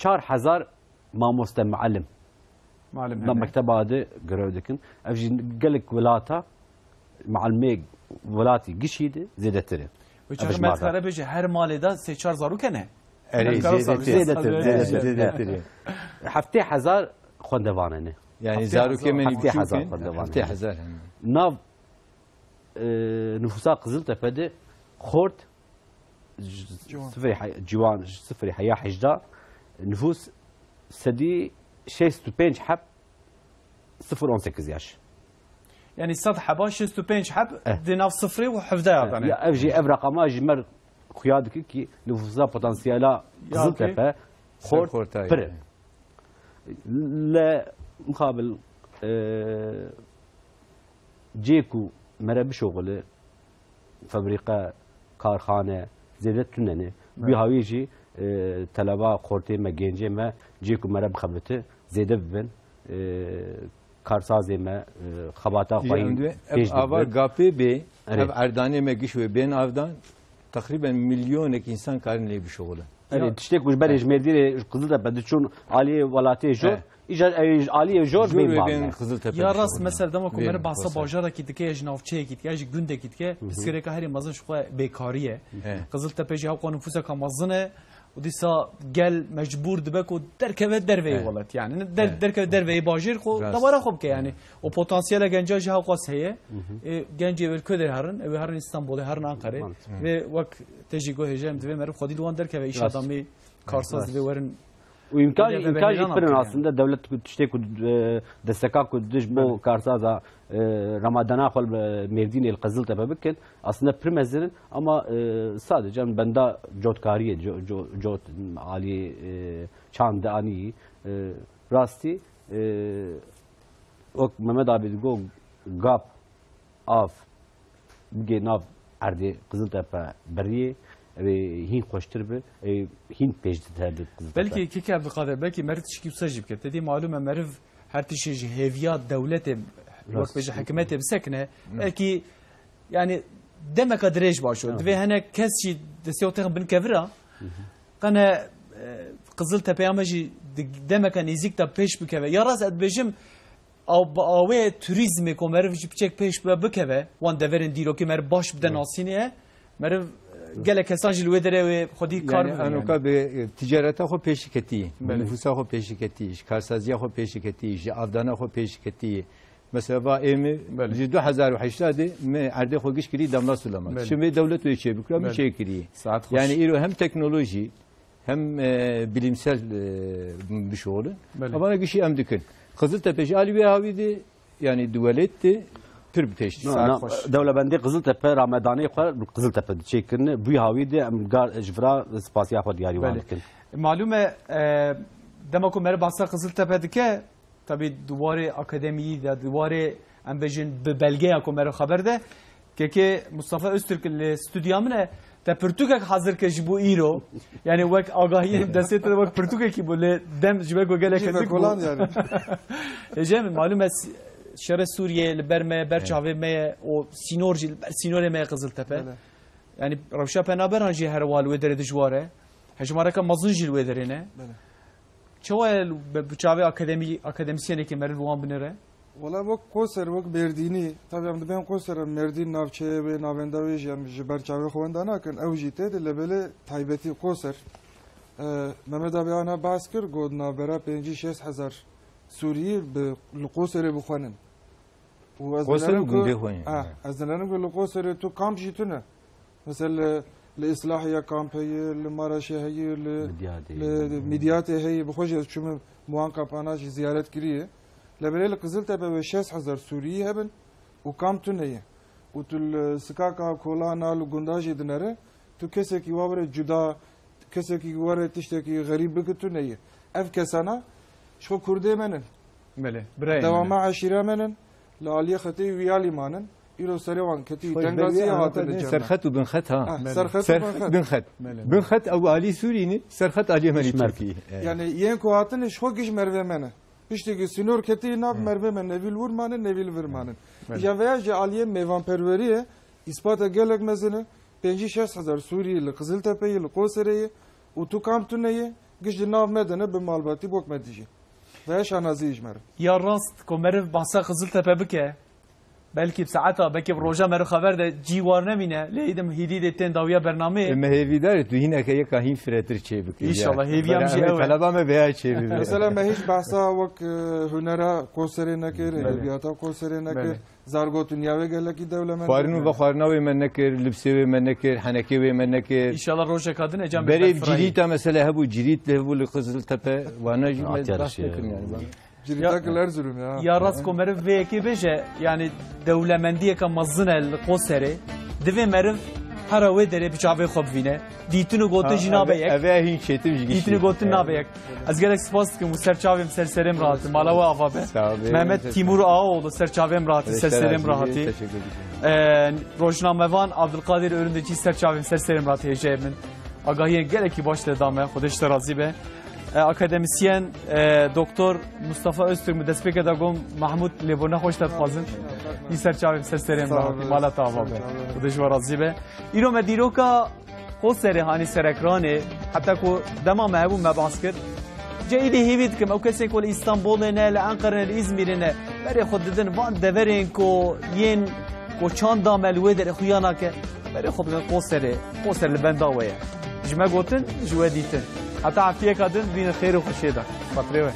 4,000 mamoste muallim da mektebade görev dikin. Evjin gelek velata muallimê velatî gişîdi zêdetire. Ve çar metkare beje her maleda 3-4 zarok ne? Zêdetir. Heftê hezar xwendevan ne. Yani zarokê menî heftê hezar. Nav nüfusa Kızıltepe'de xort civan 0,18 nüfus sedî 65 حب 0-18 yaş. Yani 100 حبا 65 حب ديناف صفري وحفظها يعني. Ya evji ev rakama jimer xuyadık ki nüfusa potansiyela Kızıltepe xort pir. Le mukabil ceku merebi şoğlu fabrika karxane zedet tüneni bir havici talaba xortê me gencê me cêku me re bixebite zêde bibin karsazê me xebata xwayî pêş ava gapê bê ev erdanê me giş ve bên avdan takriben milyonek insan karin lê bişoğulin. Evet tiştek kuş berê ji Mêrdînê Kızıltepe diçûn aliyê welatê jor aliyê jor bên Kızıltepe. Ya rast mesela dema ku mere bahsa bajarekî dike ya ji navçeyekî dike ya ji gundekî dike pirsgirêka herî mezin ji xwe bêkarî ye. Kızıltepe jî hewqa nüfuseka mezin e و دیسا گل مجبور دبک و درکه دروی ولات یعنی درکه دروی باجر خو دوباره خوب که یعنی و پتانسیل گنجا جه قاس هیه گنجی ول کدر هرن و هرن استانبول هرن انقره و وقت تجی گو هجم دوی مرو خودی دوان درکه و ایش آدمی کارساز دوی ورن و imkan jitbirin aslında devlet tiştek desteka ku dij bo karsaza Ramazan'a xol Mêrdînê Kızıltepe bikin aslında primezinin ama sadece benda cotkariye cot ali çande ani rasti ok Mehmet abi go gap af bige nav erdi Kızıltepe beriye ve hin xoştur be hin pejdi derdi belki ki Abdülkadir belki merit şiki usajib ke dedi malum meriv her tişi heviya devlete vakt beje hükümete bisekne belki yani demek adrej başo ve hene kesçi desiyotun bin kevra kana Kızıltepe amacı demek nizik da peş bükeve yaraz adbejim avve turizmi ko meriv jipçek peş bükeve wan deverin diro ki mer baş bden asiniye meriv gele kesan jil wedere ve xodi kar yani anuka be ticareta xo peşiketi nüfusa xo peşiketi karsaziya xo peşiketi avdana xo peşiketi mesela va emi 2080 me arde xo giş kiri damla sulama şimdi devlet ve şey bükra bir şey kiri yani iro hem teknoloji hem bilimsel bir şey oldu ama bir şey emdikin Kızıltepe Ali ve Havidi yani devletti pür biteşti. Devlebendi Kızıltepe Ramazan'ı xwe Kızıltepe çekirin bu havide emgar jvra spasiya xwe diyarî wan dikin. Malume dema ku mere bahsa Kızıltepe dike tabi duvarê akademiyi da duvarê em bejin bi belgeya ku mere xeber de که مصطفی استرک الاستودیو منه تا پرتوکک حاضر که جبو ایرو یعنی وقت آگاهی دسته تو وقت پرتوکه کی بوله دم جبه کو گله کدی کلان یعنی جم معلومه شر سوریه لبرمه برچاوه مه او سینور مه قزل تپه yani Ravşa penaberan jî her wal wê derê dijwar e. Hejmareka mezin jî wê derê ne. Çawa bi çavê akademisyenekî meriv wan binêre? Wala wek koser wek Mêrdînî, tabii em dibên koser Mêrdîn navçeyê wê navenda wê jî em ji ber çavê xwe wenda nakin ew jî tê de lebelê taybetî koser. Mehmet abi ana bahs kir got navbera 5-6 hezar Sûriyî li Qoserê bixwenin. Qoserê gundê xwenin. Ez dilerim ku li Qoserê tu kamp jî tune. مثلا لإصلاحية كامب هي لمارشة هي لميديات هي بخوش شو موان كامباناج زيارات كريه لبليل قزل تبع 6000 سوري هبن وكام تونية وتل سكاكا كولانا لغنداجي دنره تو كسكي وابره جدا كسكي واره تشتكي غريب بكتونية اف كسانا شو كردي منن بله براي دوام عشيرة منن لعليا خطي ويالي مانن إلو سريوان كتير تنغازي هاتن سرخت وبنخت ها سرخت بنخت أو علي سوريني سرخت علي مالي تركي يعني ينكو هاتن شو كيش مرفه منه بيشتكي سنور كتير ناب مرفه من نبيل ورمانن نبيل ورمانن جاويا جاليه ميوان پروریه إثبات جالك مثلا 5-6 هزار سوري لقزل تپه لقوسريه وتو كام تونيه كيش ناب مدنه بمالباتي بوك مديجي ويش أنازيج مر يا راست كمرف بحثا قزل تپه بكه belki saata belki roja mer haber de civar nemine leydim hidide ten daviya bername mehevidar tu yine ke kahin fretir çebik inşallah heviyam ji ev talaba me veya çebik mesela me hiç bahsa vak hunera konsere nakir edebiyata konsere nakir zargot dünya ve geleki devlemen farinu ve farna ve menekir libse ve menekir haneke ve menekir inşallah roja kadın ecem beri cirita mesela bu cirit lehu qızıl tepe ve najim yani ya rast ko meriv ve ki beje yani devlemendiye ka mazınel qosere deve meriv hara we dere biçave xobvine ditunu gotu jinabeyek eve hin çetim jigi ditunu gotu nabeyek az gerek spas ki serçavem serserem rahat malava avabe Mehmet Timur Ağaoğlu serçavem rahat serserem rahati rojnamevan Abdülkadir önündeki serçavem serserem rahat heyemin agahiye gereki başta dame xodeşte razı be akademisyen doktor Mustafa Öztürk mu despek edagom Mahmud Lebona hoş dafazın İser çavim serserem rahati malat avabe xodeş razı be İro mediroka qosere hani serekrane hatta ko dema mehbu mebaskir جيدي هيفيد كم أو كسي كول إسطنبولنا لأنقرة لإزميرنا بري خود دن وان دورين كو ين كو چان دامل ويدر خويانا كه بري خود دن قصر لبنداوية جمع قوتن جوا ديتن حتى عفية كادن بين خير وخشيدة فطريوه